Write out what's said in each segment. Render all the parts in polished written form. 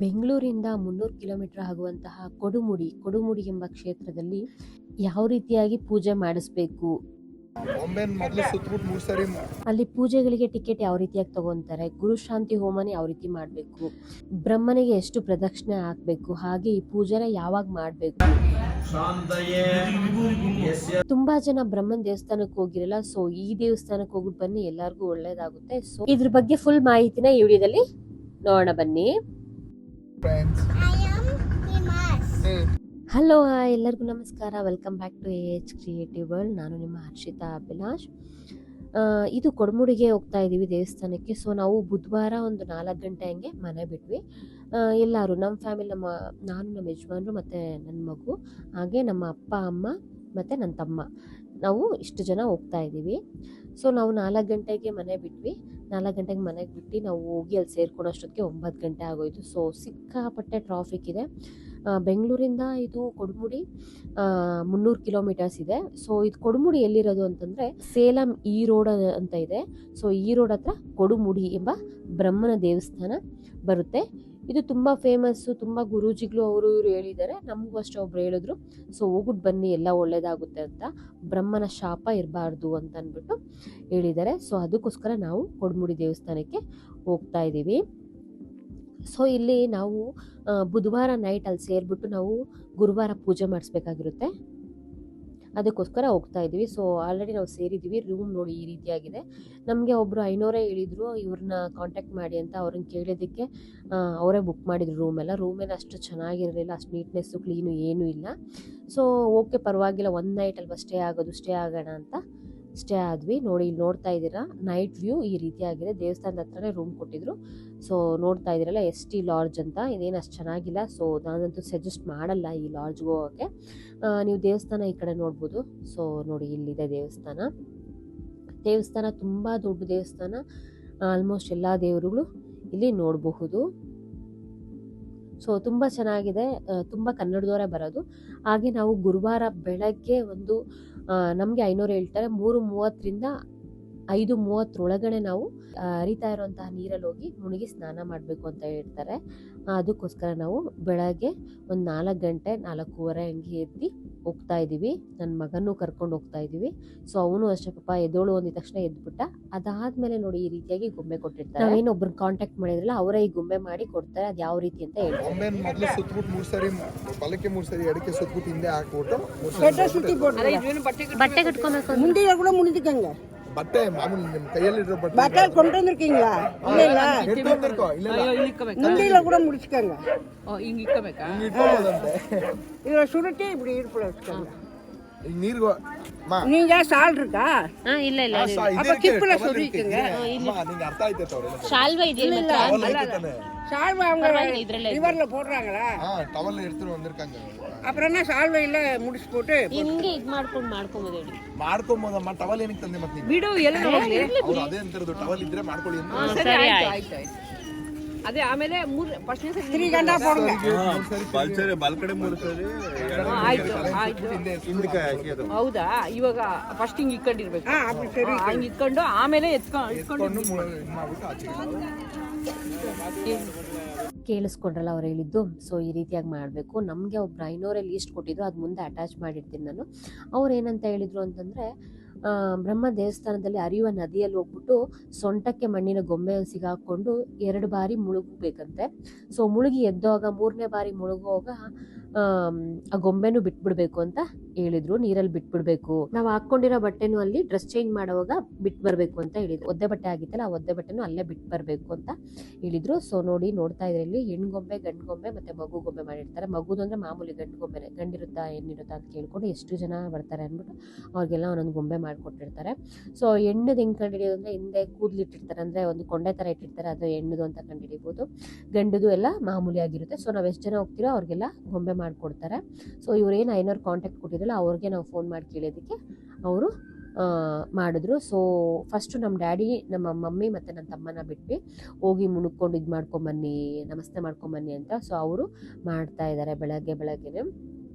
ಬೆಂಗಳೂರಿಂದ 300 ಕಿಲೋಮೀಟರ್ ಆಗುವಂತಹ ಕೊಡುಮುಡಿ ಎಂಬ ಕ್ಷೇತ್ರದಲ್ಲಿ ಯಾವ ರೀತಿಯಾಗಿ ಪೂಜೆ ಮಾಡಿಸ್ಬೇಕು, ಅಲ್ಲಿ ಪೂಜೆಗಳಿಗೆ ಟಿಕೆಟ್ ಯಾವ ರೀತಿಯಾಗಿ ತಗೊಂತಾರೆ, ಗುರುಶಾಂತಿ ಹೋಮನ ಯಾವ ರೀತಿ ಮಾಡಬೇಕು, ಬ್ರಹ್ಮನಿಗೆ ಎಷ್ಟು ಪ್ರದಕ್ಷಿಣೆ ಹಾಕ್ಬೇಕು, ಹಾಗೆ ಈ ಪೂಜೆನ ಯಾವಾಗ ಮಾಡಬೇಕು. ತುಂಬಾ ಜನ ಬ್ರಹ್ಮನ್ ದೇವಸ್ಥಾನಕ್ಕೆ ಹೋಗಿರಲ್ಲ. ಸೊ ಈ ದೇವಸ್ಥಾನಕ್ಕೆ ಹೋಗ್ಬಿಟ್ಟು ಬನ್ನಿ, ಎಲ್ಲರಿಗೂ ಒಳ್ಳೇದಾಗುತ್ತೆ. ಸೊ ಇದ್ರ ಬಗ್ಗೆ ಫುಲ್ ಮಾಹಿತಿನ ಈ ವಿಡಿಯೋದಲ್ಲಿ ನೋಡೋಣ ಬನ್ನಿ. ಹಲೋ ಎಲ್ಲರಿಗೂ ನಮಸ್ಕಾರ, welcome back to AH creative world. ನಾನು ನಿಮ್ಮ ಹರ್ಷಿತಾ ಅಭಿಲಾಷ್. ಇದು ಕೊಡಮುಡಿಗೆ ಹೋಗ್ತಾ ಇದ್ದೀವಿ ದೇವಸ್ಥಾನಕ್ಕೆ. ಸೊ ನಾವು ಬುಧವಾರ ಒಂದು 4 ಗಂಟೆ ಹಂಗೆ ಮನೆ ಬಿಟ್ವಿ. ಎಲ್ಲರೂ ನಮ್ಮ ಫ್ಯಾಮಿಲಿ, ನಾನು, ನಮ್ಮ ಯಜಮಾನ್ರು ಮತ್ತು ನನ್ನ ಮಗು, ಹಾಗೆ ನಮ್ಮ ಅಪ್ಪ ಅಮ್ಮ ಮತ್ತು ನನ್ನ ತಮ್ಮ, ನಾವು ಇಷ್ಟು ಜನ ಹೋಗ್ತಾ ಇದ್ದೀವಿ. ಸೊ ನಾವು 4 ಗಂಟೆಗೆ ಮನೆ ಬಿಟ್ವಿ. 4 ಗಂಟೆಗೆ ಮನೆಗೆ ಬಿಟ್ಟು ನಾವು ಹೋಗಿ ಅಲ್ಲಿ ಸೇರ್ಕೊಳೋಷ್ಟೊತ್ತಿಗೆ 9 ಗಂಟೆ ಆಗೋಯಿತು. ಸೊ ಸಿಕ್ಕಾಪಟ್ಟೆ ಟ್ರಾಫಿಕ್ ಇದೆ. ಬೆಂಗಳೂರಿಂದ ಇದು ಕೊಡಮುಡಿ 300 ಕಿಲೋಮೀಟರ್ಸ್ ಇದೆ. ಸೊ ಇದು ಕೊಡಮುಡಿ ಎಲ್ಲಿರೋದು ಅಂತಂದರೆ ಸೇಲಂ ಈ ರೋಡ್ ಅಂತ ಇದೆ. ಸೊ ಈ ರೋಡ್ ಹತ್ರ ಕೊಡುಮುಡಿ ಎಂಬ ಬ್ರಹ್ಮನ ದೇವಸ್ಥಾನ ಬರುತ್ತೆ. ಇದು ತುಂಬ ಫೇಮಸ್ಸು, ತುಂಬ ಗುರೂಜಿಗಳು ಅವರು ಇವರು ಹೇಳಿದ್ದಾರೆ, ನಮಗೂ ಅಷ್ಟೇ ಒಬ್ರು ಹೇಳಿದ್ರು. ಸೊ ಹೋಗ್ಬಿಟ್ಟು ಬನ್ನಿ, ಎಲ್ಲ ಒಳ್ಳೇದಾಗುತ್ತೆ ಅಂತ, ಬ್ರಹ್ಮನ ಶಾಪ ಇರಬಾರ್ದು ಅಂತ ಅಂದ್ಬಿಟ್ಟು ಹೇಳಿದ್ದಾರೆ. ಸೊ ಅದಕ್ಕೋಸ್ಕರ ನಾವು ಕೊಡಮುಡಿ ದೇವಸ್ಥಾನಕ್ಕೆ ಹೋಗ್ತಾ ಇದ್ದೀವಿ. ಸೊ ಇಲ್ಲಿ ನಾವು ಬುಧವಾರ ನೈಟ್ ಅಲ್ಲಿ ಸೇರಿಬಿಟ್ಟು ನಾವು ಗುರುವಾರ ಪೂಜೆ ಮಾಡಿಸ್ಬೇಕಾಗಿರುತ್ತೆ, ಅದಕ್ಕೋಸ್ಕರ ಹೋಗ್ತಾ ಇದ್ದೀವಿ. ಸೊ ಆಲ್ರೆಡಿ ನಾವು ಸೇರಿದ್ದೀವಿ. ರೂಮ್ ನೋಡಿ ಈ ರೀತಿಯಾಗಿದೆ. ನಮಗೆ ಒಬ್ಬರು 500 ಹೇಳಿದರು ಇವ್ರನ್ನ ಕಾಂಟ್ಯಾಕ್ಟ್ ಮಾಡಿ ಅಂತ. ಅವ್ರನ್ನ ಕೇಳಿದ್ದಕ್ಕೆ ಅವರೇ ಬುಕ್ ಮಾಡಿದ್ರು ರೂಮೇನು ಅಷ್ಟು ಚೆನ್ನಾಗಿರಲಿಲ್ಲ, ಅಷ್ಟು ನೀಟ್ನೆಸ್ಸು ಕ್ಲೀನು ಏನೂ ಇಲ್ಲ. ಸೊ ಓಕೆ ಪರವಾಗಿಲ್ಲ, ಒಂದು ನೈಟ್ ಅಲ್ವಾ ಸ್ಟೇ ಆಗೋಣ ಅಂತ ಸ್ಟೇ ಆದ್ವಿ. ನೋಡಿ ಇಲ್ಲಿ ನೋಡ್ತಾ ಇದ್ದೀರಾ, ನೈಟ್ ವ್ಯೂ ಈ ರೀತಿಯಾಗಿದೆ. ದೇವಸ್ಥಾನದ ಹತ್ರನೇ ರೂಮ್ ಕೊಟ್ಟಿದ್ರು. ಸೊ ನೋಡ್ತಾ ಇದ್ದೀರಲ್ಲ ST ಲಾಡ್ಜ್ ಅಂತ, ಇದೇನು ಅಷ್ಟು ಚೆನ್ನಾಗಿಲ್ಲ. ಸೊ ನಾನಂತೂ ಸಜೆಸ್ಟ್ ಮಾಡಲ್ಲ ಈ ಲಾಡ್ಜ್ಗೆ ಹೋಗೋಕ್ಕೆ. ನೀವು ದೇವಸ್ಥಾನ ಈ ಕಡೆ ನೋಡ್ಬೋದು. ಸೊ ನೋಡಿ ಇಲ್ಲಿದೆ ದೇವಸ್ಥಾನ ತುಂಬ ದೊಡ್ಡ ದೇವಸ್ಥಾನ. ಆಲ್ಮೋಸ್ಟ್ ಎಲ್ಲ ದೇವರುಗಳು ಇಲ್ಲಿ ನೋಡಬಹುದು. ಸೊ ತುಂಬ ಚೆನ್ನಾಗಿದೆ, ತುಂಬ ಕನ್ನಡದವರೇ ಬರೋದು. ಹಾಗೆ ನಾವು ಗುರುವಾರ ಬೆಳಗ್ಗೆ ಒಂದು ನಮಗೆ 500 ಹೇಳ್ತಾರೆ, 3:30ರಿಂದ 5:30 ಒಳಗಡೆ ನಾವು ಹರಿತಾ ಇರುವಂತಹ ನೀರಲ್ಲಿ ಹೋಗಿ ಮುಳುಗಿ ಸ್ನಾನ ಮಾಡಬೇಕು ಅಂತ ಹೇಳ್ತಾರೆ. ಅದಕ್ಕೋಸ್ಕರ ನಾವು ಬೆಳಗ್ಗೆ ಒಂದು 4 ಗಂಟೆ 4:15 ಹಂಗೆ ಎದ್ದು ಹೋಗ್ತಾ ಇದ್ದೀವಿ. ನನ್ನ ಮಗನೂ ಕರ್ಕೊಂಡು ಹೋಗ್ತಾ ಇದ್ದೀವಿ. ಸೊ ಅವನು ಅಷ್ಟೇ ಪಾಪ ಎದ್ದೋಳು ಅಂದಿದ ತಕ್ಷಣ ಎದ್ಬಿಟ್ಟ. ಅದಾದ್ಮೇಲೆ ನೋಡಿ ಈ ರೀತಿಯಾಗಿ ಗೊಂಬೆ ಕೊಟ್ಟಿರ್ತಾರೆ. ನಾವೇನು ಒಬ್ರನ್ನ ಕಾಂಟ್ಯಾಕ್ಟ್ ಮಾಡಿದ್ರಲ್ಲ ಅವರೇ ಈ ಗೊಂಬೆ ಮಾಡಿ ಕೊಡ್ತಾರೆ. ಅದು ಯಾವ ರೀತಿ ಅಂತ ಹೇಳ್ತಾರೆ. ಮೊದಲು ಸುತ್ತಬಿಟ್ಟು 3 ಸರಿ ಬಲಕ್ಕೆ 3 ಸರಿ ಎಡಕ್ಕೆ ಸುತ್ತಬಿಟ್ಟು ಹಿಂದೆ ಹಾಕ್ಬಿಟ್ಟು ಬಟ್ಟೆ ಕಟ್ಕೊಬೇಕು. ಮುಂದೆ ಕೂಡ ಮುಣಿದಿಕ್ಕಂಗ ಬಟ್ಟೆ ಮಾಮೂಲಿ ನಿಮ್ಮ ಕೈಯಲ್ಲಿ ಇರೋ ಬಟ್ಟೆ ಕೊಂಡು வந்துருக்கீங்களா? இல்ல இல்ல எடுத்துந்திருக்கோம். இல்ல ಮುಂದಿல கூட முடிச்சுக்கங்க. இங்க இக்கಬೇಕಾ? ಇಟ್ಕೊಳ್ಳೋದಂತೆ. இத சுருட்டி இப்படி இடுப்புல வச்சுக்கங்க. ಈಗ ನೀರು நீங்க சால் இருக்கா? ಇಲ್ಲ அப்ப கிப்ல சொருகிக்கங்க. ನಿಂಗೆ ಅರ್ಥ ಆಯ್ತೈತೆ ಅವ್ರೆ. ಶಾಲ್ವಾ ಇದೆಯಲ್ಲ, சால்வை அவங்க ரிவர்ல போடுறாங்களா? ಟವಲ್ எடுத்துட்டு வந்திருக்காங்க. அப்புறம் என்ன சால்வையில முடிச்சு போட்டு ಹಿಂಗೆ ಇದು ಮಾಡ್ಕೊಬೋದು ಹೇಳಿ. ಮಾಡ್ಕೊಬೋದಮ್ಮ. ಟವಲ್ ಏನಕ್ಕೆ ತಂದೆ ಮತ್ತೆ ನೀವು? ಬಿಡು ಎಲ್ಲ ಹೋಗ್ಲಿ. ಅವ್ರು ಅದೇ ಅಂತಿರೋದು, ಟವಲ್ ಇದ್ರೆ ಮಾಡ್ಕೊಳ್ಳಿ ಅಂತ. ಸರಿ ಆಯ್ತು. ಅದೇ ಆಮೇಲೆ ಫಸ್ಟ್ 3 ಗಂಟೆ போடுங்க. ಬಲ್ಚರಿ ಬಲ್ಕಡೆ 3 ಸರಿ ಆಯ್ತು. ಹಿಂದಕ್ಕೆ ಹಾಕಿದ್ರು. ಹೌದಾ? ಇವಾಗ ಫಸ್ಟ್ ಹಿಂಗ್ ಇಟ್ಕೊಂಡಿರ್ಬೇಕು. அப்படி சரி. ಹಿಂಗ್ ಇಟ್ಕೊಂಡು ಆಮೇಲೆ ಎತ್ಕೊಂಡು ಮಾಡ್ಬಿಟ್ಟು ಆಚೆ ಕೇಳಿಸ್ಕೊಂಡ್ರಲ್ಲ ಅವ್ರು ಹೇಳಿದ್ದು. ಸೊ ಈ ರೀತಿಯಾಗಿ ಮಾಡಬೇಕು. ನಮಗೆ ಒಬ್ರು 500 ಲೀಸ್ಟ್ ಕೊಟ್ಟಿದ್ರು, ಅದು ಮುಂದೆ ಅಟ್ಯಾಚ್ ಮಾಡಿರ್ತೀನಿ ನಾನು. ಅವ್ರು ಏನಂತ ಹೇಳಿದ್ರು ಅಂತಂದರೆ, ಬ್ರಹ್ಮ ದೇವಸ್ಥಾನದಲ್ಲಿ ಹರಿಯುವ ನದಿಯಲ್ಲಿ ಹೋಗ್ಬಿಟ್ಟು ಸೊಂಟಕ್ಕೆ ಮಣ್ಣಿನ ಗೊಂಬೆ ಸಿಗಾಕೊಂಡು 2 ಬಾರಿ ಮುಳುಗಬೇಕಂತೆ. ಸೊ ಮುಳುಗಿ ಎದ್ದೋಗ 3ನೇ ಬಾರಿ ಮುಳುಗುವಾಗ ಆ ಗೊಂಬೆನೂ ಬಿಟ್ಬಿಡ್ಬೇಕು ಅಂತ ಹೇಳಿದ್ರು. ನೀರಲ್ಲಿ ಬಿಟ್ಬಿಡ್ಬೇಕು, ನಾವು ಹಾಕೊಂಡಿರೋ ಬಟ್ಟೆನೂ ಅಲ್ಲಿ ಡ್ರೆಸ್ ಚೇಂಜ್ ಮಾಡುವಾಗ ಬಿಟ್ಟು ಬರಬೇಕು ಅಂತ ಹೇಳಿದ್ರು. ಒದ್ದೆ ಬಟ್ಟೆ ಆಗಿತ್ತಲ್ಲ, ಆ ಒದ್ದೆ ಬಟ್ಟೆನೂ ಅಲ್ಲೇ ಬಿಟ್ಟು ಬರಬೇಕು ಅಂತ ಹೇಳಿದ್ರು. ಸೊ ನೋಡ್ತಾ ಇದ್ರೆ ಇಲ್ಲಿ ಹೆಣ್ಣು ಗೊಂಬೆ, ಗಂಡು ಗೊಂಬೆ ಮತ್ತೆ ಮಗು ಗೊಂಬೆ ಮಾಡಿರ್ತಾರೆ. ಮಗುದು ಅಂದ್ರೆ ಮಾಮೂಲಿ ಗಂಡು ಗೊಂಬೆನೆ, ಗಂಡಿರುತ್ತಾ ಹೆಣ್ಣಿರುತ್ತಾ ಅಂತ ಕೇಳ್ಕೊಂಡು ಎಷ್ಟು ಜನ ಬರ್ತಾರೆ ಅಂದ್ಬಿಟ್ಟು ಅವ್ರಿಗೆಲ್ಲ ಒಂದೊಂದು ಗೊಂಬೆ ಮಾಡಿಕೊಟ್ಟಿರ್ತಾರೆ. ಸೊ ಹೆಣ್ಣದು ಹೆಂಗೆ ಕಂಡುಹಿಡಿಯೋದು ಅಂದರೆ, ಹಿಂದೆ ಕೂದಲಿಟ್ಟಿರ್ತಾರೆ, ಅಂದರೆ ಒಂದು ಕೊಂಡೆ ಥರ ಇಟ್ಟಿರ್ತಾರೆ, ಅದು ಹೆಣ್ಣದು ಅಂತ ಕಂಡುಹಿಡಿಬೋದು. ಗಂಡದು ಎಲ್ಲ ಮಾಮೂಲಿ ಆಗಿರುತ್ತೆ. ಸೊ ನಾವು ಎಷ್ಟು ಜನ ಹೋಗ್ತೀರೋ ಅವ್ರಿಗೆಲ್ಲ ಗೊಂಬೆ ಮಾಡಿಕೊಡ್ತಾರೆ. ಸೊ ಇವ್ರೇನು 500 ಕಾಂಟ್ಯಾಕ್ಟ್ ಕೊಟ್ಟಿದ್ರಲ್ಲ ಅವ್ರಿಗೆ ನಾವು ಫೋನ್ ಮಾಡಿ ಕೇಳೋದಕ್ಕೆ ಅವರು ಮಾಡಿದ್ರು. ಸೊ ಫಸ್ಟು ನಮ್ಮ ಡ್ಯಾಡಿ, ನಮ್ಮ ಮಮ್ಮಿ ಮತ್ತು ನನ್ನ ತಮ್ಮನ ಬಿಟ್ವಿ, ಹೋಗಿ ಮುಣುಕೊಂಡು ಇದು ಮಾಡ್ಕೊಂಬನ್ನಿ, ನಮಸ್ತೆ ಮಾಡ್ಕೊಂಬನ್ನಿ ಅಂತ. ಸೊ ಅವರು ಮಾಡ್ತಾ ಇದ್ದಾರೆ ಬೆಳಗ್ಗೆನೆ.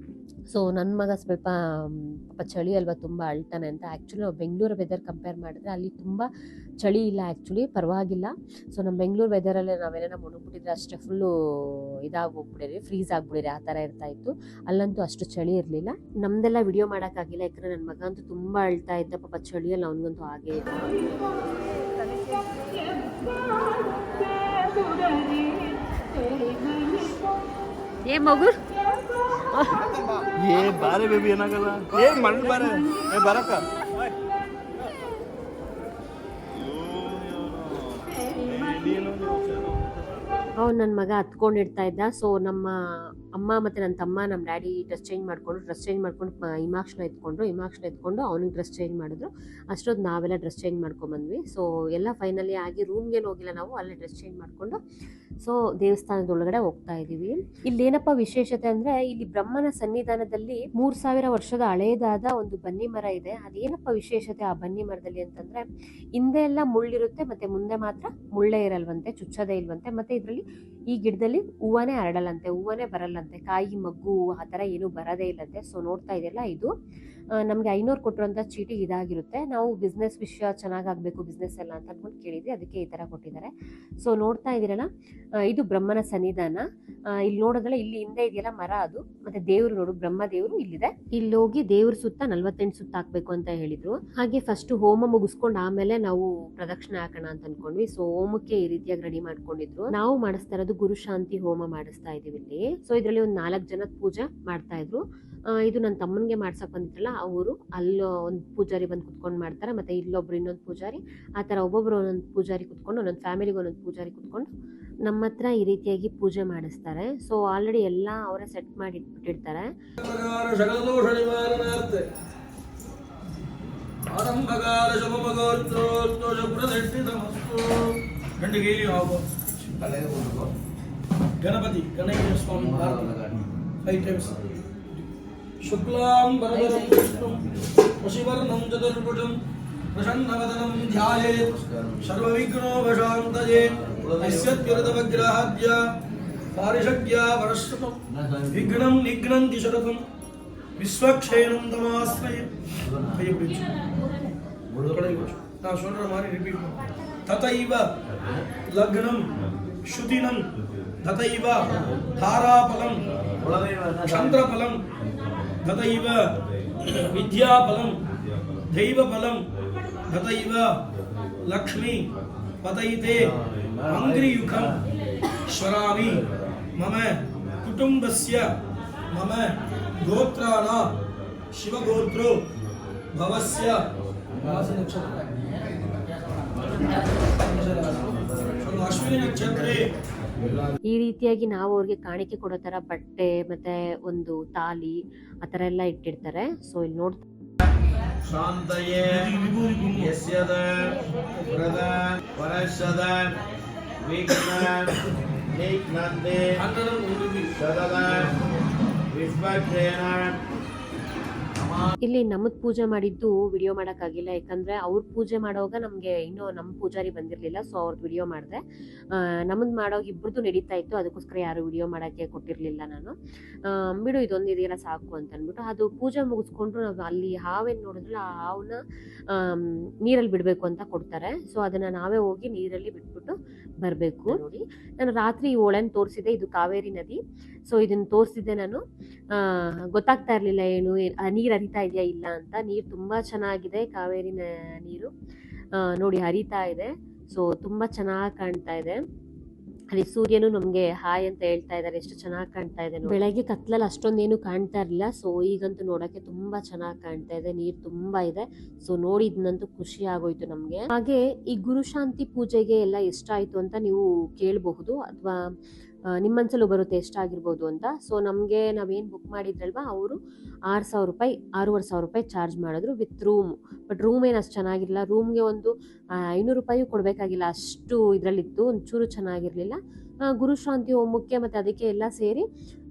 ಸೊ ನನ್ನ ಮಗ ಸ್ವಲ್ಪ ಪಾಪ ಚಳಿ ಅಲ್ವಾ ತುಂಬ ಅಳ್ತಾನೆ ಅಂತ. ಆ್ಯಕ್ಚುಲಿ ನಾವು ಬೆಂಗಳೂರು ವೆದರ್ ಕಂಪೇರ್ ಮಾಡಿದ್ರೆ ಅಲ್ಲಿ ತುಂಬ ಚಳಿ ಇಲ್ಲ, ಆ್ಯಕ್ಚುಲಿ ಪರವಾಗಿಲ್ಲ. ಸೊ ನಮ್ಮ ಬೆಂಗಳೂರು ವೆದರಲ್ಲೇ ನಾವೇನ ಮುಳುಗ್ಬಿಟ್ಟಿದ್ರೆ ಅಷ್ಟೇ ಫುಲ್ಲು ಇದಾಗೋಗ್ಬಿಡಿರಿ, ಫ್ರೀಸ್ ಆಗಿಬಿಡಿರಿ, ಆ ಥರ ಇರ್ತಾಯಿತ್ತು. ಅಲ್ಲಂತೂ ಅಷ್ಟು ಚಳಿ ಇರಲಿಲ್ಲ. ನಮ್ಮದೆಲ್ಲ ವಿಡಿಯೋ ಮಾಡೋಕ್ಕಾಗಿಲ್ಲ, ಯಾಕಂದರೆ ನನ್ನ ಮಗ ಅಂತೂ ತುಂಬ ಅಳ್ತಾ ಇದ್ದ ಪಾಪ ಚಳಿಯಲ್ಲಿ, ಅವನಿಗಂತೂ ಹಾಗೇ ಇಲ್ಲ. ಏ ಮಗು ये बारे बेबी ಏನಾಗಲ್ಲ ಏ ಮಣ್ಣು ಬಾರೆ ಏ ಬರಕ ಅವ್ನು ನನ್ನ ಮಗ ಹತ್ಕೊಂಡಿರ್ತಾ ಇದ್ದ. ಸೊ ನಮ್ಮ ಅಮ್ಮ ಮತ್ತು ನನ್ನ ತಮ್ಮ ನಮ್ಮ ಡ್ಯಾಡಿ ಡ್ರೆಸ್ ಚೇಂಜ್ ಮಾಡ್ಕೊಂಡು ಹಿಮಾಕ್ಷನ ಎತ್ಕೊಂಡು ಅವ್ನಿಗೆ ಡ್ರೆಸ್ ಚೇಂಜ್ ಮಾಡಿದ್ರು. ಅಷ್ಟೊತ್ತು ನಾವೆಲ್ಲ ಡ್ರೆಸ್ ಚೇಂಜ್ ಮಾಡ್ಕೊಂಬಂದ್ವಿ. ಸೊ ಎಲ್ಲ ಫೈನಲಿ ಆಗಿ ರೂಮ್ಗೇನು ಹೋಗಿಲ್ಲ ನಾವು, ಅಲ್ಲೇ ಡ್ರೆಸ್ ಚೇಂಜ್ ಮಾಡಿಕೊಂಡು ಸೊ ದೇವಸ್ಥಾನದೊಳಗಡೆ ಹೋಗ್ತಾ ಇದ್ದೀವಿ. ಇಲ್ಲಿ ಏನಪ್ಪ ವಿಶೇಷತೆ ಅಂದರೆ, ಇಲ್ಲಿ ಬ್ರಹ್ಮನ ಸನ್ನಿಧಾನದಲ್ಲಿ 3000 ವರ್ಷದ ಹಳೇದಾದ ಒಂದು ಬನ್ನಿ ಮರ ಇದೆ. ಅದೇನಪ್ಪ ವಿಶೇಷತೆ ಆ ಬನ್ನಿ ಮರದಲ್ಲಿ ಅಂತಂದರೆ, ಹಿಂದೆ ಎಲ್ಲ ಮುಳ್ಳಿರುತ್ತೆ ಮತ್ತು ಮುಂದೆ ಮಾತ್ರ ಮುಳ್ಳೇ ಇರಲ್ವಂತೆ, ಚುಚ್ಚದೇ ಇಲ್ವಂತೆ. ಮತ್ತು ಇದರಲ್ಲಿ ಈ ಗಿಡದಲ್ಲಿ ಹೂವನೇ ಹರಡಲ್ಲಂತೆ, ಹೂವನೇ ಬರಲ್ಲಂತೆ, ಕಾಯಿ ಮಗ್ಗು ಆ ಥರ ಏನೂ ಬರೋದೇ ಇಲ್ಲಂತೆ. ಸೊ ನೋಡ್ತಾ ಇದೆಯಲ್ಲ, ಇದು ನಮಗೆ 500 ಕೊಟ್ಟಿರೋಂಥ ಚೀಟಿ ಇದಾಗಿರುತ್ತೆ. ನಾವು ಬಿಸ್ನೆಸ್ ವಿಷಯ ಚೆನ್ನಾಗಾಗಬೇಕು ಬಿಸ್ನೆಸ್ ಎಲ್ಲ ಅಂತ ಅಂದ್ಕೊಂಡು ಕೇಳಿದ್ವಿ, ಅದಕ್ಕೆ ಈ ಥರ ಕೊಟ್ಟಿದ್ದಾರೆ. ಸೊ ನೋಡ್ತಾ ಇದ್ದೀರಲ್ಲ, ಇದು ಬ್ರಹ್ಮನ ಸನ್ನಿಧಾನ. ಇಲ್ಲಿ ನೋಡೋದ್ರಲ್ಲ, ಇಲ್ಲಿ ಹಿಂದೆ ಇದೆಯಲ್ಲ ಮರ, ಅದು ಮತ್ತೆ ದೇವರು ನೋಡು, ಬ್ರಹ್ಮ ದೇವರು ಇಲ್ಲಿದೆ. ಇಲ್ಲಿ ಹೋಗಿ ದೇವ್ರ ಸುತ್ತ 48 ಸುತ್ತ ಹಾಕ್ಬೇಕು ಅಂತ ಹೇಳಿದ್ರು. ಹಾಗೆ ಫಸ್ಟ್ ಹೋಮ ಮುಗಿಸ್ಕೊಂಡು ಆಮೇಲೆ ನಾವು ಪ್ರದಕ್ಷಿಣೆ ಹಾಕೋಣ ಅಂತ ಅನ್ಕೊಂಡ್ವಿ. ಸೊ ಹೋಮಕ್ಕೆ ಈ ರೀತಿಯಾಗಿ ರೆಡಿ ಮಾಡ್ಕೊಂಡಿದ್ರು. ನಾವು ಮಾಡಿಸ್ತಾ ಇರೋದು ಗುರು ಶಾಂತಿ ಹೋಮ ಮಾಡಿಸ್ತಾ ಇದೀವಿ ಇಲ್ಲಿ. ಸೊ ಇದರಲ್ಲಿ ಒಂದು 4 ಜನದ ಪೂಜೆ ಮಾಡ್ತಾ ಇದ್ರು. ಇದು ನನ್ನ ತಮ್ಮನಿಗೆ ಮಾಡ್ಸಕ್ ಬಂದಿದ್ರಲ್ಲ, ಅವರು ಅಲ್ಲಿ ಒಂದು ಪೂಜಾರಿ ಬಂದು ಕುತ್ಕೊಂಡು ಮಾಡ್ತಾರೆ, ಮತ್ತೆ ಇಲ್ಲೊಬ್ರು ಇನ್ನೊಂದು ಪೂಜಾರಿ, ಆ ಥರ ಒಬ್ಬೊಬ್ರು ಒಂದೊಂದು ಪೂಜಾರಿ ಕುತ್ಕೊಂಡು, ಒಂದೊಂದು ಫ್ಯಾಮಿಲಿಗೆ ಒಂದೊಂದು ಪೂಜಾರಿ ಕುತ್ಕೊಂಡು ನಮ್ಮ ಹತ್ರ ಈ ರೀತಿಯಾಗಿ ಪೂಜೆ ಮಾಡಿಸ್ತಾರೆ. ಸೊ ಆಲ್ರೆಡಿ ಎಲ್ಲ ಅವರೇ ಸೆಟ್ ಮಾಡಿ ಇಟ್ಬಿಟ್ಟಿರ್ತಾರೆ. ಗಣಪತಿ ಗಣೇಶ ಸ್ವಾಮಿ 5 ಟೈಮ್ಸ್ ಶುಕ್ಲಾಂ ವರದರಂ ವಿಷ್ಣುಂ ಶಶಿವರ್ಣಂ ಚತುರ್ಭುಜಂ ಪ್ರಸನ್ನವದನಂ ಧ್ಯಾಯೇತ್ ಸರ್ವವಿಘ್ನೋಪಶಾಂತಯೇ ಯಸ್ಯದ್ವಿರತವಗ್ರಹಾದ್ಯ ಪಾರಿಷಡ್ಯ ವರಶ್ರುತಂ ವಿಘ್ನಂ ನಿಘ್ನಂತಿ ಶರತಂ ವಿಶ್ವಕ್ಷೇಣಂ ತಮಾಶ್ರಯೇ. ಕೈ ಬಿಚ್ಚು ನಾ சொல்ற மாதிரி ರಿಪೀಟ್ ತತೈವ ಲಗ್ನಂ ಶುತಿನಂ ತತೈವ ಧಾರಾಫಲಂ ಚಂದ್ರಫಲಂ ತತೈವ ವಿದ್ಯಾಫಲಂ ದೈವಫಲಂ ತತೈವ ಲಕ್ಷ್ಮೀ ಪತೈತೆ ಅಂಗ್ರಿಯುಖಂ ಶ್ವರಾಮಿ ಮಮ ಕುಟುಂಬಸ್ಯ ಮಮ ಗೋತ್ರಾಣ ಶಿವಗೋತ್ರೋ ಭವಸ್ಯ ಅಶ್ವಿನಿ ನಕ್ಷತ್ರೇ. ಈ ರೀತಿಯಾಗಿ ನಾವು ಅವ್ರಿಗೆ ಕಾಣಿಕೆ ಕೊಡೋ ತರ ಬಟ್ಟೆ ಮತ್ತೆ ಒಂದು ತಾಲಿ ಆ ತರ ಎಲ್ಲ ಇಟ್ಟಿರ್ತಾರೆ. ಸೊ ಇಲ್ಲಿ ನೋಡ್ತಾ ಶಾಂತಯೇ ಯಸ್ಯದ ವ್ರದ ಪರಶದ ವಿಘ್ನ ನಿಘ್ನಂತೆ ಸದದ ವಿಶ್ವಕ್ಷೇಣ. ಇಲ್ಲಿ ನಮ್ಮದ್ ಪೂಜೆ ಮಾಡಿದ್ದು ವಿಡಿಯೋ ಮಾಡೋಕ್ಕಾಗಿಲ್ಲ, ಯಾಕಂದ್ರೆ ಅವ್ರ ಪೂಜೆ ಮಾಡೋವಾಗ ನಮಗೆ ಇನ್ನೂ ನಮ್ಮ ಪೂಜಾರಿ ಬಂದಿರಲಿಲ್ಲ. ಸೊ ಅವ್ರದ್ದು ವಿಡಿಯೋ ಮಾಡಿದೆ. ನಮ್ಮದು ಮಾಡೋವಾಗ ಇಬ್ಬರದ್ದು ನಡೀತಾ ಇತ್ತು, ಅದಕ್ಕೋಸ್ಕರ ಯಾರು ವಿಡಿಯೋ ಮಾಡೋಕ್ಕೆ ಕೊಟ್ಟಿರಲಿಲ್ಲ ನಾನು. ಬಿಡು ಇದೊಂದು ಇದೆಯಲ್ಲ ಸಾಕು ಅಂತ ಅಂದ್ಬಿಟ್ಟು ಅದು ಪೂಜೆ ಮುಗಿಸ್ಕೊಂಡು ನಾವು ಅಲ್ಲಿ ಹಾವೇನು ನೋಡಿದ್ರಲ್ಲ, ಆ ಹಾವನ್ನ ನೀರಲ್ಲಿ ಬಿಡಬೇಕು ಅಂತ ಕೊಡ್ತಾರೆ. ಸೊ ಅದನ್ನು ನಾವೇ ಹೋಗಿ ನೀರಲ್ಲಿ ಬಿಟ್ಬಿಟ್ಟು ಬರಬೇಕು. ನೋಡಿ, ನಾನು ರಾತ್ರಿ ಈ ಹೊಳೆನ ತೋರಿಸಿದೆ, ಇದು ಕಾವೇರಿ ನದಿ. ಸೊ ಇದನ್ನು ತೋರಿಸಿದ್ದೆ ನಾನು, ಗೊತ್ತಾಗ್ತಾ ಇರಲಿಲ್ಲ ಏನು ನೀರು ಹರಿತಾ ಇದೆಯಾ ಇಲ್ಲ ಅಂತ. ನೀರು ತುಂಬ ಚೆನ್ನಾಗಿದೆ, ಕಾವೇರಿ ನೀರು ನೋಡಿ ಹರಿತಾ ಇದೆ. ಸೊ ತುಂಬ ಚೆನ್ನಾಗಿ ಕಾಣ್ತಾ ಇದೆ. ಅಲ್ಲಿ ಸೂರ್ಯನು ನಮಗೆ ಹಾಯ್ ಅಂತ ಹೇಳ್ತಾ ಇದ್ದಾರೆ, ಎಷ್ಟು ಚೆನ್ನಾಗಿ ಕಾಣ್ತಾ ಇದೆ. ಬೆಳಗ್ಗೆ ಕತ್ಲಲ್ಲಿ ಅಷ್ಟೊಂದೇನು ಕಾಣ್ತಾ ಇರಲಿಲ್ಲ. ಸೊ ಈಗಂತೂ ನೋಡೋಕ್ಕೆ ತುಂಬ ಚೆನ್ನಾಗಿ ಕಾಣ್ತಾ ಇದೆ, ನೀರು ತುಂಬ ಇದೆ. ಸೊ ನೋಡಿದ್ನಂತೂ ಖುಷಿ ಆಗೋಯ್ತು ನಮಗೆ. ಹಾಗೆ ಈ ಗುರುಶಾಂತಿ ಪೂಜೆಗೆ ಎಲ್ಲ ಎಷ್ಟಾಯಿತು ಅಂತ ನೀವು ಕೇಳಬಹುದು, ಅಥವಾ ನಿಮ್ಮ ಮನಸ್ಸಲ್ಲೂ ಬರುತ್ತೆ ಎಷ್ಟಾಗಿರ್ಬೋದು ಅಂತ. ಸೊ ನಮಗೆ ನಾವೇನು ಬುಕ್ ಮಾಡಿದ್ರಲ್ವ, ಅವರು 6,000 ರೂಪಾಯಿ 6,500 ರೂಪಾಯಿ ಚಾರ್ಜ್ ಮಾಡಿದ್ರು ವಿತ್ ರೂಮ್. ಬಟ್ ರೂಮ್ ಏನು ಅಷ್ಟು ಚೆನ್ನಾಗಿರಲಿಲ್ಲ. ರೂಮ್ಗೆ ಒಂದು 500 ರೂಪಾಯಿ ಕೊಡಬೇಕಾಗಿಲ್ಲ, ಅಷ್ಟು ಇದರಲ್ಲಿತ್ತು, ಒಂಚೂರು ಚೆನ್ನಾಗಿರಲಿಲ್ಲ. ಗುರುಶಾಂತಿ ಹೋಮಕ್ಕೆ ಮತ್ತು ಅದಕ್ಕೆ ಎಲ್ಲ ಸೇರಿ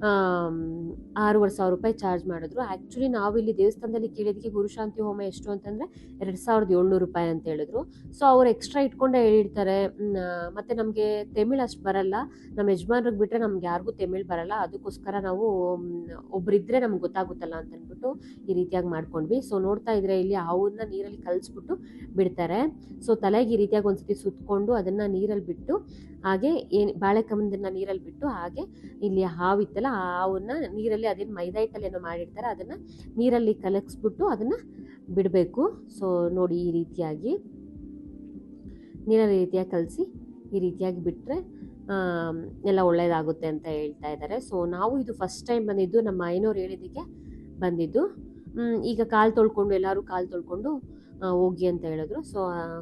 6,500 ರೂಪಾಯಿ ಚಾರ್ಜ್ ಮಾಡಿದ್ರು. ಆ್ಯಕ್ಚುಲಿ ನಾವು ಇಲ್ಲಿ ದೇವಸ್ಥಾನದಲ್ಲಿ ಕೇಳಿದ್ದಕ್ಕೆ ಗುರುಶಾಂತಿ ಹೋಮ ಎಷ್ಟು ಅಂತಂದರೆ 2,700 ರೂಪಾಯಿ ಅಂತ ಹೇಳಿದ್ರು. ಸೊ ಅವ್ರು ಎಕ್ಸ್ಟ್ರಾ ಇಟ್ಕೊಂಡೇ ಹೇಳಿರ್ತಾರೆ. ಮತ್ತು ನಮಗೆ ತಮಿಳ್ ಅಷ್ಟು ಬರಲ್ಲ, ನಮ್ಮ ಯಜಮಾನ್ರಿಗೆ ಬಿಟ್ಟರೆ ನಮ್ಗೆ ಯಾರಿಗೂ ತಮಿಳ್ ಬರಲ್ಲ, ಅದಕ್ಕೋಸ್ಕರ ನಾವು ಒಬ್ಬರಿದ್ದರೆ ನಮ್ಗೆ ಗೊತ್ತಾಗುತ್ತಲ್ಲ ಅಂತ ಅಂದ್ಬಿಟ್ಟು ಈ ರೀತಿಯಾಗಿ ಮಾಡ್ಕೊಂಡ್ವಿ. ಸೊ ನೋಡ್ತಾ ಇದ್ರೆ ಇಲ್ಲಿ ಹಾವನ್ನ ನೀರಲ್ಲಿ ಕಲಿಸ್ಬಿಟ್ಟು ಬಿಡ್ತಾರೆ. ಸೊ ತಲೆಗೆ ಈ ರೀತಿಯಾಗಿ ಒಂದ್ಸತಿ ಸುತ್ತಕೊಂಡು ಅದನ್ನು ನೀರಲ್ಲಿ ಬಿಟ್ಟು ಹಾಗೆ ಬಾಳೆಕಂಬದನ್ನ ನೀರಲ್ಲಿ ಬಿಟ್ಟು ಹಾಗೆ ಇಲ್ಲಿ ಹಾವಿತ್ತಲ್ಲ ಆ ಹಾವನ್ನ ನೀರಲ್ಲಿ ಅದೇನು ಮೈದಾ ಹಿಟ್ಟಲ್ಲೇನೋ ಮಾಡಿರ್ತಾರೆ ಅದನ್ನು ನೀರಲ್ಲಿ ಕಲಗಿಸ್ಬಿಟ್ಟು ಅದನ್ನು ಬಿಡಬೇಕು. ಸೊ ನೋಡಿ ಈ ರೀತಿಯಾಗಿ ನೀರಲ್ಲಿ ಈ ರೀತಿಯಾಗಿ ಕಲಸಿ ಈ ರೀತಿಯಾಗಿ ಬಿಟ್ಟರೆ ಎಲ್ಲ ಒಳ್ಳೆಯದಾಗುತ್ತೆ ಅಂತ ಹೇಳ್ತಾ ಇದ್ದಾರೆ. ಸೊ ನಾವು ಇದು ಫಸ್ಟ್ ಟೈಮ್ ಬಂದಿದ್ದು, ನಮ್ಮ ಐನೋರು ಹೇಳಿದ್ದಕ್ಕೆ ಬಂದಿದ್ದು. ಈಗ ಕಾಲು ತೊಳ್ಕೊಂಡು ಎಲ್ಲರೂ ಕಾಲು ತೊಳ್ಕೊಂಡು ಹೋಗಿ ಅಂತ ಹೇಳಿದ್ರು. ಸೊ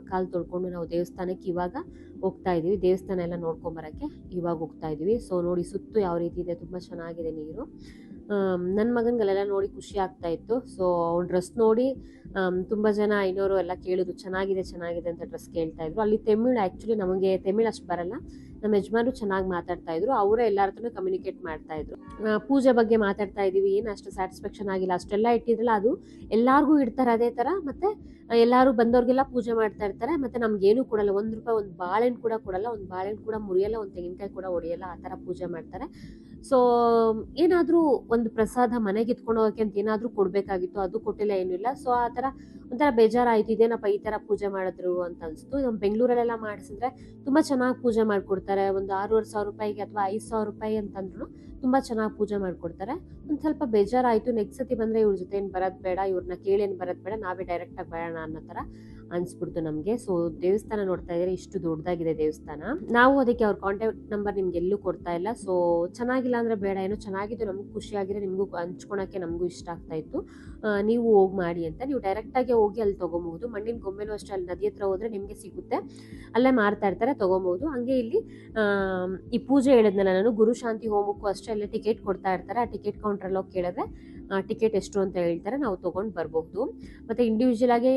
ಕಾಲು ತೊಳ್ಕೊಂಡು ನಾವು ದೇವಸ್ಥಾನಕ್ಕೆ ಇವಾಗ ಹೋಗ್ತಾ ಇದ್ದೀವಿ. ದೇವಸ್ಥಾನ ಎಲ್ಲ ನೋಡ್ಕೊಂಬರೋಕ್ಕೆ ಇವಾಗ ಹೋಗ್ತಾ ಇದ್ದೀವಿ. ಸೊ ನೋಡಿ ಸುತ್ತು ಯಾವ ರೀತಿ ಇದೆ, ತುಂಬ ಚೆನ್ನಾಗಿದೆ ನೀರು. ನನ್ನ ಮಗನಿಗೆಲ್ಲ ನೋಡಿ ಖುಷಿ ಆಗ್ತಾ ಇತ್ತು. ಸೊ ಅವ್ನ ಡ್ರೆಸ್ ನೋಡಿ ತುಂಬ ಜನ ಐನೋರು ಎಲ್ಲ ಕೇಳಿದ್ರು, ಚೆನ್ನಾಗಿದೆ ಚೆನ್ನಾಗಿದೆ ಅಂತ ಡ್ರೆಸ್ ಕೇಳ್ತಾ ಇದ್ರು. ಅಲ್ಲಿ ತಮಿಳ್, ಆ್ಯಕ್ಚುಲಿ ನಮಗೆ ತಮಿಳ್ ಅಷ್ಟು ಬರಲ್ಲ, ನಮ್ಮ ಯಜಮಾನರು ಚೆನ್ನಾಗಿ ಮಾತಾಡ್ತಾ ಇದ್ರು, ಅವರೇ ಎಲ್ಲರ ಹತ್ರನೂ ಕಮ್ಯುನಿಕೇಟ್ ಮಾಡ್ತಾ ಇದ್ರು. ಪೂಜೆ ಬಗ್ಗೆ ಮಾತಾಡ್ತಾ ಇದ್ದೀವಿ, ಏನು ಅಷ್ಟು ಸ್ಯಾಟಿಸ್ಫ್ಯಾಕ್ಷನ್ ಆಗಿಲ್ಲ, ಅಷ್ಟೆಲ್ಲ ಇಟ್ಟಿದ್ರಲ್ಲ ಅದು ಎಲ್ಲರಿಗೂ ಇಡ್ತಾರೆ ಅದೇ ಥರ, ಮತ್ತು ಎಲ್ಲರೂ ಬಂದವ್ರಿಗೆಲ್ಲ ಪೂಜೆ ಮಾಡ್ತಾ ಇರ್ತಾರೆ. ಮತ್ತು ನಮಗೇನು ಕೊಡಲ್ಲ, ₹1 ಒಂದು ಬಾಳೆಹಣ್ಣು ಕೂಡ ಕೊಡಲ್ಲ, ಒಂದು ಬಾಳೆಹಣ್ಣು ಕೂಡ ಮುರಿಯಲ್ಲ, ಒಂದು ತೆಂಗಿನಕಾಯಿ ಕೂಡ ಹೊಡೆಯಲ್ಲ, ಆ ಥರ ಪೂಜೆ ಮಾಡ್ತಾರೆ. ಸೊ ಏನಾದರೂ ಒಂದು ಪ್ರಸಾದ ಮನೆಗೆ ಎತ್ಕೊಂಡು ಹೋಗೋಕ್ಕೆ ಅಂತ ಏನಾದರೂ ಕೊಡಬೇಕಾಗಿತ್ತು, ಅದು ಕೊಟ್ಟಿಲ್ಲ, ಏನೂ ಇಲ್ಲ. ಸೊ ಆ ಥರ ಒಂಥರ ಬೇಜಾರಾಯಿತು, ಇದೇನಪ್ಪ ಈ ಥರ ಪೂಜೆ ಮಾಡಿದ್ರು ಅಂತ ಅನಿಸ್ತು. ನಮ್ಮ ಬೆಂಗಳೂರಲ್ಲೆಲ್ಲ ಮಾಡಿಸಿದ್ರೆ ತುಂಬ ಚೆನ್ನಾಗಿ ಪೂಜೆ ಮಾಡಿಕೊಡ್ತಾರೆ. ಒಂದು 6,500 ರೂಪಾಯಿಗೆ ಅಥವಾ 5,000 ರೂಪಾಯಿ ಅಂತಂದ್ರೂ ತುಂಬ ಚೆನ್ನಾಗಿ ಪೂಜೆ ಮಾಡಿಕೊಡ್ತಾರೆ. ಒಂದು ಸ್ವಲ್ಪ ಬೇಜಾರಾಯಿತು, ನೆಕ್ಸ್ಟ್ ಸತಿ ಬಂದರೆ ಇವ್ರ ಜೊತೆ ಏನು ಬರೋದು ಬೇಡ, ಇವ್ರನ್ನ ಕೇಳೇನು ಬರೋದು ಬೇಡ, ನಾವೇ ಡೈರೆಕ್ಟಾಗಿ ಬೇಡ ಅನ್ನೋ ಥರ ಅನಿಸ್ಬಿಡ್ತು ನಮಗೆ. ಸೊ ದೇವಸ್ಥಾನ ನೋಡ್ತಾ ಇದ್ದಾರೆ, ಇಷ್ಟು ದೊಡ್ಡದಾಗಿದೆ ದೇವಸ್ಥಾನ. ನಾವು ಅದಕ್ಕೆ ಅವ್ರ ಕಾಂಟ್ಯಾಕ್ಟ್ ನಂಬರ್ ನಿಮ್ಗೆ ಎಲ್ಲೂ ಕೊಡ್ತಾ ಇಲ್ಲ. ಸೊ ಚೆನ್ನಾಗಿಲ್ಲ ಅಂದರೆ ಬೇಡ, ಏನೋ ಚೆನ್ನಾಗಿದ್ದು ನಮಗೂ ಖುಷಿಯಾಗಿರೋ, ನಿಮಗೂ ಹಂಚ್ಕೊಳಕ್ಕೆ ನಮಗೂ ಇಷ್ಟ ಆಗ್ತಾ ಇತ್ತು, ನೀವು ಹೋಗಿ ಮಾಡಿ ಅಂತ. ನೀವು ಡೈರೆಕ್ಟಾಗಿ ಹೋಗಿ ಅಲ್ಲಿ ತೊಗೊಬೋದು. ಮಣ್ಣಿನ ಗೊಂಬೆನೂ ಅಷ್ಟೇ, ಅಲ್ಲಿ ನದಿ ಹತ್ರ ಹೋದರೆ ನಿಮಗೆ ಸಿಗುತ್ತೆ, ಅಲ್ಲೇ ಮಾರ್ತಾ ಇರ್ತಾರೆ, ತೊಗೊಬೋದು. ಹಂಗೆ ಇಲ್ಲಿ ಈ ಪೂಜೆ ಹೇಳಿದ್ನಲ್ಲ ನಾನು, ಗುರುಶಾಂತಿ ಹೋಮಕ್ಕೂ ಅಷ್ಟೇ ಅಲ್ಲೇ ಟಿಕೆಟ್ ಕೊಡ್ತಾ ಇರ್ತಾರೆ. ಆ ಟಿಕೆಟ್ ಕೌಂಟ್ರಲ್ಲಿ ಹೋಗಿ ಕೇಳಿದ್ರೆ ಟಿಕೆಟ್ ಎಷ್ಟು ಅಂತ ಹೇಳ್ತಾರೆ, ನಾವು ತೊಗೊಂಡು ಬರ್ಬೋದು. ಮತ್ತು ಇಂಡಿವಿಜುವಲ್ ಆಗಿ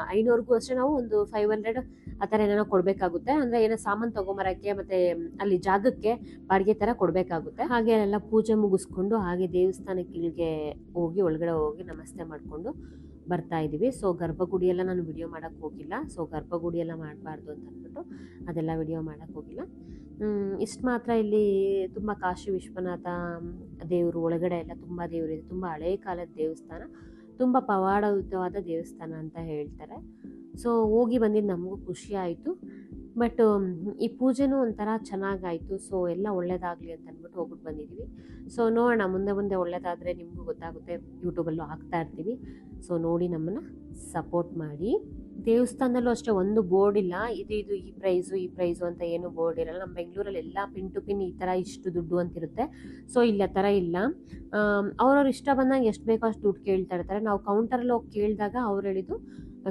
500ಗೂ ಅಷ್ಟೇ ನಾವು ಒಂದು 500 ಆ ಥರ ಏನೇನೋ ಕೊಡಬೇಕಾಗುತ್ತೆ. ಅಂದರೆ ಏನೋ ಸಾಮಾನು ತೊಗೊಂಬರೋಕ್ಕೆ ಮತ್ತು ಅಲ್ಲಿ ಜಾಗಕ್ಕೆ ಬಾಡಿಗೆ ಥರ ಕೊಡಬೇಕಾಗುತ್ತೆ. ಹಾಗೆ ಎಲ್ಲ ಪೂಜೆ ಮುಗಿಸ್ಕೊಂಡು ಹಾಗೆ ದೇವಸ್ಥಾನಕ್ಕೆ ಹೋಗಿ ಒಳಗಡೆ ಹೋಗಿ ನಮಸ್ತೆ ಮಾಡಿಕೊಂಡು ಬರ್ತಾ ಇದ್ದೀವಿ. ಸೊ ಗರ್ಭಗುಡಿಯೆಲ್ಲ ನಾನು ವಿಡಿಯೋ ಮಾಡೋಕ್ಕೆ ಹೋಗಿಲ್ಲ. ಸೊ ಗರ್ಭಗುಡಿಯೆಲ್ಲ ಮಾಡಬಾರ್ದು ಅಂತ ಅಂದ್ಬಿಟ್ಟು ಅದೆಲ್ಲ ವಿಡಿಯೋ ಮಾಡೋಕ್ಕೆ ಹೋಗಿಲ್ಲ. ಇಷ್ಟು ಮಾತ್ರ. ಇಲ್ಲಿ ತುಂಬ ಕಾಶಿ ವಿಶ್ವನಾಥ ದೇವರು ಒಳಗಡೆ ಎಲ್ಲ ತುಂಬ ದೇವರಿದೆ, ತುಂಬ ಹಳೇ ಕಾಲದ ದೇವಸ್ಥಾನ, ತುಂಬ ಪವಾಡಯುತವಾದ ದೇವಸ್ಥಾನ ಅಂತ ಹೇಳ್ತಾರೆ. ಸೊ ಹೋಗಿ ಬಂದಿದ್ದು ನಮಗೂ ಖುಷಿ ಆಯಿತು. ಬಟ್ ಈ ಪೂಜೆನೂ ಒಂಥರ ಚೆನ್ನಾಗಾಯಿತು. ಸೊ ಎಲ್ಲ ಒಳ್ಳೇದಾಗಲಿ ಅಂತ ಅಂದ್ಬಿಟ್ಟು ಹೋಗ್ಬಿಟ್ಟು ಬಂದಿದ್ದೀವಿ. ಸೊ ನೋಡೋಣ, ಮುಂದೆ ಮುಂದೆ ಒಳ್ಳೇದಾದರೆ ನಿಮಗೂ ಗೊತ್ತಾಗುತ್ತೆ, ಯೂಟ್ಯೂಬಲ್ಲೂ ಹಾಕ್ತಾ ಇರ್ತೀವಿ. ಸೊ ನೋಡಿ ನಮ್ಮನ್ನು ಸಪೋರ್ಟ್ ಮಾಡಿ. ದೇವಸ್ಥಾನದಲ್ಲೂ ಅಷ್ಟೇ ಒಂದು ಬೋರ್ಡ್ ಇಲ್ಲ, ಇದು ಈ ಪ್ರೈಸು ಅಂತ ಏನು ಬೋರ್ಡ್ ಇರಲ್ಲ. ನಮ್ಮ ಬೆಂಗಳೂರಲ್ಲಿ ಎಲ್ಲ ಪಿನ್ ಟು ಪಿನ್ ಈ ಥರ ಇಷ್ಟು ದುಡ್ಡು ಅಂತಿರುತ್ತೆ. ಸೊ ಇಲ್ಲಿ ಆ ಥರ ಇಲ್ಲ. ಅವ್ರವ್ರು ಇಷ್ಟ ಬಂದಾಗ ಎಷ್ಟು ಬೇಕೋ ಅಷ್ಟು ದುಡ್ಡು ಕೇಳ್ತಾ ಇರ್ತಾರೆ. ನಾವು ಕೌಂಟರಲ್ಲಿ ಹೋಗಿ ಕೇಳಿದಾಗ ಅವ್ರು ಹೇಳಿದ್ದು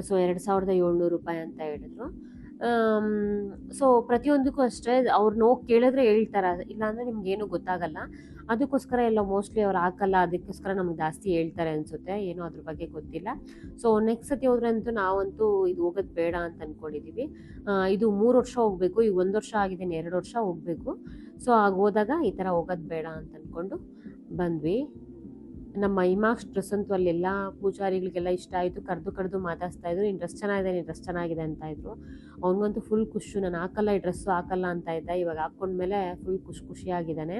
ಸೊ 2,700 ರೂಪಾಯಿ ಅಂತ ಹೇಳಿದ್ರು. ಸೊ ಪ್ರತಿಯೊಂದಕ್ಕೂ ಅಷ್ಟೇ ಅವ್ರನ್ನ ಹೋಗಿ ಕೇಳಿದ್ರೆ ಹೇಳ್ತಾರೆ, ಇಲ್ಲಾಂದರೆ ನಿಮ್ಗೇನು ಗೊತ್ತಾಗಲ್ಲ. ಅದಕ್ಕೋಸ್ಕರ ಎಲ್ಲ ಮೋಸ್ಟ್ಲಿ ಅವ್ರು ಹಾಕಲ್ಲ, ಅದಕ್ಕೋಸ್ಕರ ನಮ್ಗೆ ಜಾಸ್ತಿ ಹೇಳ್ತಾರೆ ಅನಿಸುತ್ತೆ, ಏನೋ ಅದ್ರ ಬಗ್ಗೆ ಗೊತ್ತಿಲ್ಲ. ಸೊ ನೆಕ್ಸ್ಟ್ ಸತಿ ಹೋದ್ರಂತೂ ನಾವಂತೂ ಇದು ಹೋಗೋದು ಬೇಡ ಅಂತ ಅಂದ್ಕೊಂಡಿದ್ದೀವಿ. ಇದು 3 ವರ್ಷ ಹೋಗಬೇಕು, ಈಗ 1 ವರ್ಷ ಆಗಿದೆ, 2 ವರ್ಷ ಹೋಗಬೇಕು. ಸೊ ಆಗ ಹೋದಾಗ ಈ ಥರ ಹೋಗೋದು ಬೇಡ ಅಂತ ಅಂದ್ಕೊಂಡು ಬಂದ್ವಿ. ನಮ್ಮ ಇಮಾಕ್ಸ್ ಡ್ರೆಸ್ ಅಂತೂ ಅಲ್ಲೆಲ್ಲ ಪೂಜಾರಿಗಳಿಗೆಲ್ಲ ಇಷ್ಟ ಆಯಿತು, ಕರೆದು ಮಾತಾಡ್ಸ್ತಾ ಇದ್ರು, ನೀನು ಡ್ರೆಸ್ ಚೆನ್ನಾಗಿದೆ ಅಂತ ಇದ್ರು. ಅವನಿಗಂತೂ ಫುಲ್ ಖುಷಿ, ನಾನು ಹಾಕಲ್ಲ ಈ ಡ್ರೆಸ್ಸು ಹಾಕಲ್ಲ ಅಂತ ಇದ್ದ, ಇವಾಗ ಹಾಕ್ಕೊಂಡ್ಮೇಲೆ ಫುಲ್ ಖುಷಿಯಾಗಿದ್ದಾನೆ.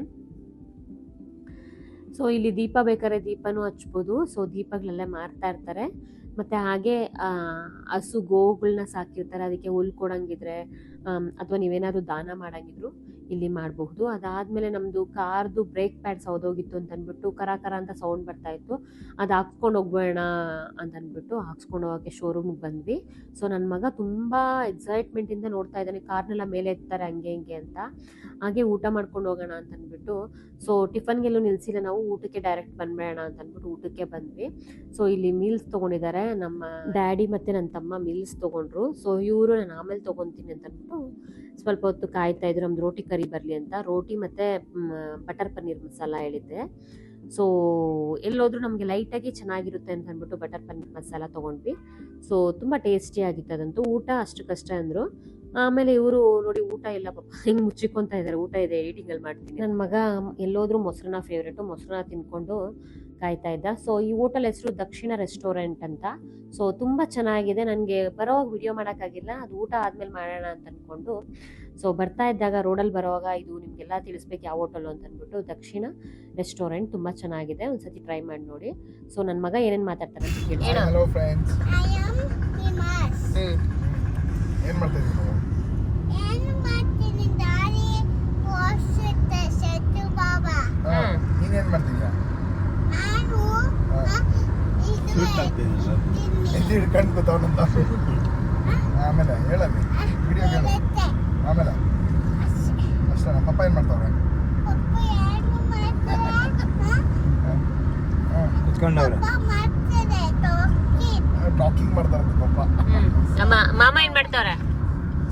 ಸೊ ಇಲ್ಲಿ ದೀಪ ಬೇಕಾದ್ರೆ ದೀಪನೂ ಹಚ್ಬೋದು. ಸೊ ದೀಪಗಳೆಲ್ಲ ಮಾರ್ತಾ ಇರ್ತಾರೆ. ಮತ್ತು ಹಾಗೆ ಹಸು ಗೋವುಗಳನ್ನ ಸಾಕಿರ್ತಾರೆ, ಅದಕ್ಕೆ ಹುಲ್ ಕೊಡಂಗಿದ್ರೆ ಅಥವಾ ನೀವೇನಾದ್ರು ದಾನ ಮಾಡಂಗಿದ್ರು ಇಲ್ಲಿ ಮಾಡಬಹುದು. ಅದಾದಮೇಲೆ ನಮ್ಮದು ಕಾರ್ದು ಬ್ರೇಕ್ ಪ್ಯಾಡ್ಸ್ ಹೌದೋಗಿತ್ತು ಅಂತ ಅಂದ್ಬಿಟ್ಟು ಕರ ಅಂತ ಸೌಂಡ್ ಬರ್ತಾಯಿತ್ತು. ಅದು ಹಾಕ್ಸ್ಕೊಂಡು ಹೋಗ್ಬೇಡ ಅಂತ ಅಂದ್ಬಿಟ್ಟು ಹಾಕ್ಸ್ಕೊಂಡು ಹೋಗೋಕ್ಕೆ ಶೋರೂಮಿಗೆ ಬಂದ್ವಿ. ಸೊ ನನ್ನ ಮಗ ತುಂಬ ಎಕ್ಸೈಟ್ಮೆಂಟಿಂದ ನೋಡ್ತಾ ಇದ್ದಾನೆ, ಕಾರ್ನೆಲ್ಲ ಮೇಲೆ ಎತ್ತಾರೆ ಹಂಗೆ ಹಿಂಗೆ ಅಂತ. ಹಾಗೆ ಊಟ ಮಾಡ್ಕೊಂಡು ಹೋಗೋಣ ಅಂತ ಅಂದ್ಬಿಟ್ಟು, ಸೊ ಟಿಫನ್ಗೆಲ್ಲೂ ನಿಲ್ಲಿಸಿಲ್ಲ ನಾವು, ಊಟಕ್ಕೆ ಡೈರೆಕ್ಟ್ ಬಂದ್ಬೇಡ ಅಂತ ಅಂದ್ಬಿಟ್ಟು ಊಟಕ್ಕೆ ಬಂದ್ವಿ. ಸೊ ಇಲ್ಲಿ ಮೀಲ್ಸ್ ತೊಗೊಂಡಿದ್ದಾರೆ, ನಮ್ಮ ಡ್ಯಾಡಿ ಮತ್ತು ನನ್ನ ತಮ್ಮ ಮೀಲ್ಸ್ ತೊಗೊಂಡ್ರು. ಸೊ ಇವರು ನಾನು ಆಮೇಲೆ ತೊಗೊತೀನಿ ಅಂತ ಅಂದ್ಬಿಟ್ಟು ಸ್ವಲ್ಪ ಹೊತ್ತು ಕಾಯ್ತಾ ಇದ್ರು, ನಮ್ದು ರೋಟಿ ಕರಿ ಬರಲಿ ಅಂತ. ರೋಟಿ ಮತ್ತು ಬಟರ್ ಪನ್ನೀರ್ ಮಸಾಲ ಹೇಳಿದ್ದೆ. ಸೊ ಎಲ್ಲೋದ್ರೂ ನಮಗೆ ಲೈಟಾಗಿ ಚೆನ್ನಾಗಿರುತ್ತೆ ಅಂತ ಅಂದ್ಬಿಟ್ಟು ಬಟರ್ ಪನ್ನೀರ್ ಮಸಾಲ ತೊಗೊಂಡ್ವಿ. ಸೊ ತುಂಬ ಟೇಸ್ಟಿಯಾಗಿತ್ತು ಅದಂತೂ. ಊಟ ಅಷ್ಟಕ್ಕಷ್ಟೇ ಅಂದರು. ಆಮೇಲೆ ಇವರು ನೋಡಿ ಊಟ ಇಲ್ಲ ಪಾಪ ಹಿಂಗೆ ಮುಚ್ಚಿಕೊಂತ ಇದ್ದಾರೆ, ಊಟ ಇದೆ ಎಡಿಟಿಂಗಲ್ಲಿ ಮಾಡ್ತೀನಿ. ನನ್ನ ಮಗ ಎಲ್ಲೋದ್ರೂ ಮೊಸರನ್ನ ಫೇವ್ರೇಟು, ಮೊಸರನ್ನ ತಿನ್ಕೊಂಡು ಕಾಯ್ತಾ ಇದ್ದ. ಸೊ ಈ ಹೋಟೆಲ್ ಹೆಸರು ದಕ್ಷಿಣ ರೆಸ್ಟೋರೆಂಟ್ ಅಂತ. ಸೊ ತುಂಬ ಚೆನ್ನಾಗಿದೆ. ನನಗೆ ಬರೋವಾಗ ವಿಡಿಯೋ ಮಾಡೋಕ್ಕಾಗಿಲ್ಲ, ಅದು ಊಟ ಆದಮೇಲೆ ಮಾಡೋಣ ಅಂತ ಅಂದ್ಕೊಂಡು. ಸೊ ಬರ್ತಾ ಇದ್ದಾಗ ರೋಡಲ್ಲಿ ಬರೋವಾಗ ಇದು ನಿಮಗೆಲ್ಲ ತಿಳಿಸ್ಬೇಕು ಯಾವ ಹೋಟೆಲು ಅಂತ ಅಂದ್ಬಿಟ್ಟು ದಕ್ಷಿಣ ರೆಸ್ಟೋರೆಂಟ್ ತುಂಬ ಚೆನ್ನಾಗಿದೆ, ಒಂದ್ಸತಿ ಟ್ರೈ ಮಾಡಿ ನೋಡಿ. ಸೊ ನನ್ನ ಮಗ ಏನೇನು ಮಾತಾಡ್ತಾರೆ ಅಂತ ಕೇಳಿ. Hello friends, I am Himas. ಏನು ಮಾಡ್ತಾ ಇದ್ದೀವಿ ನಾವು? ಏನು ಮಾಡ್ತೀನಿ ದಾರಿ ಪೋಷಿತ ಸತ್ತು ಬಾಬಾ. ನೀನೇನು ಮಾಡ್ತಿದ್ಯಾ? ನಾನು ಎಲ್ಲಿ ಹಿಡ್ಕೊಂಡು ಕೂತವನಂತ. ಆಮೇಲೆ ಹೇಳಲ್ಲಿ ವಿಡಿಯೋ ಹೇಳು. ಆಮೇಲೆ ಅಷ್ಟೇ. ಪಪ್ಪ ಏನು ಮಾಡ್ತಾವ್ರೆ? ಪಪ್ಪ ಏನು ಮಾಡ್ತಾರೆ? ಕುತ್ಕೊಂಡವ್ರೆ. ಪಪ್ಪ ಮಾಡ್ತಾರೆ ಟಾಕಿಂಗ್ ಮಾಡ್ತಾರಂತೆ ಪಪ್ಪ. ಮಾಮ ಏನ್ ಮಾಡ್ತಾವ್ರೆ?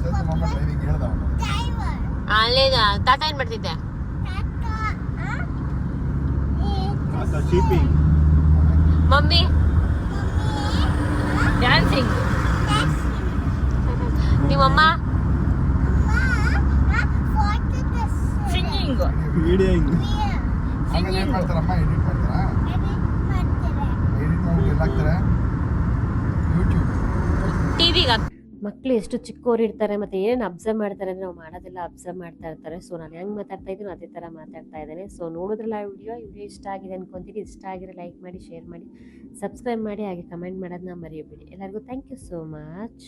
ಸರಿ ಮಮ್ಮ ಡ್ರೈವಿಂಗ್ ಹೇಳ್ದ ಅವನು. ಡ್ರೈವರ್ ಅಲ್ಲೇ ತಾತ ಏನ್ ಮಾಡ್ತಿದ್ದೆ? Mummy dancing. ನಿಮ್ಮಮ್ಮ ಸಿಂಗಿಂಗ್. ಆಮೇಲೆ ಏನು ಮಾಡ್ತಾರಮ್ಮ? ಎಡಿಟ್ ಮಾಡ್ತಾರಾ? ಎಡಿಟ್ ಮಾಡಿ ಎಲ್ಲ ಹಾಕ್ತಾರೆ ಯೂಟ್ಯೂಬ್. ಟಿವಿಗೆ ಮಕ್ಳು ಎಷ್ಟು ಚಿಕ್ಕವ್ರು ಇರ್ತಾರೆ, ಮತ್ತೆ ಏನೇನು ಅಬ್ಸರ್ವ್ ಮಾಡ್ತಾರೆ ಅಂದರೆ ನಾವು ಮಾಡೋದೆಲ್ಲ ಅಬ್ಸರ್ವ್ ಮಾಡ್ತಾ ಇರ್ತಾರೆ. ಸೊ ನಾನು ಹೆಂಗೆ ಮಾತಾಡ್ತಾ ಇದ್ದೀನಿ ಅದೇ ಥರ ಮಾತಾಡ್ತಾ ಇದ್ದೇನೆ. ಸೊ ನೋಡಿದ್ರಲ್ಲ ವಿಡಿಯೋ ಇಷ್ಟ ಆಗಿದೆ ಅನ್ಕೊಂತೀನಿ. ಇಷ್ಟ ಆಗಿರೋ ಲೈಕ್ ಮಾಡಿ, ಶೇರ್ ಮಾಡಿ, ಸಬ್ಸ್ಕ್ರೈಬ್ ಮಾಡಿ, ಹಾಗೆ ಕಮೆಂಟ್ ಮಾಡೋದನ್ನ ಮರೆಯಬೇಡಿ. ಎಲ್ಲರಿಗೂ ಥ್ಯಾಂಕ್ ಯು ಸೋ ಮಚ್.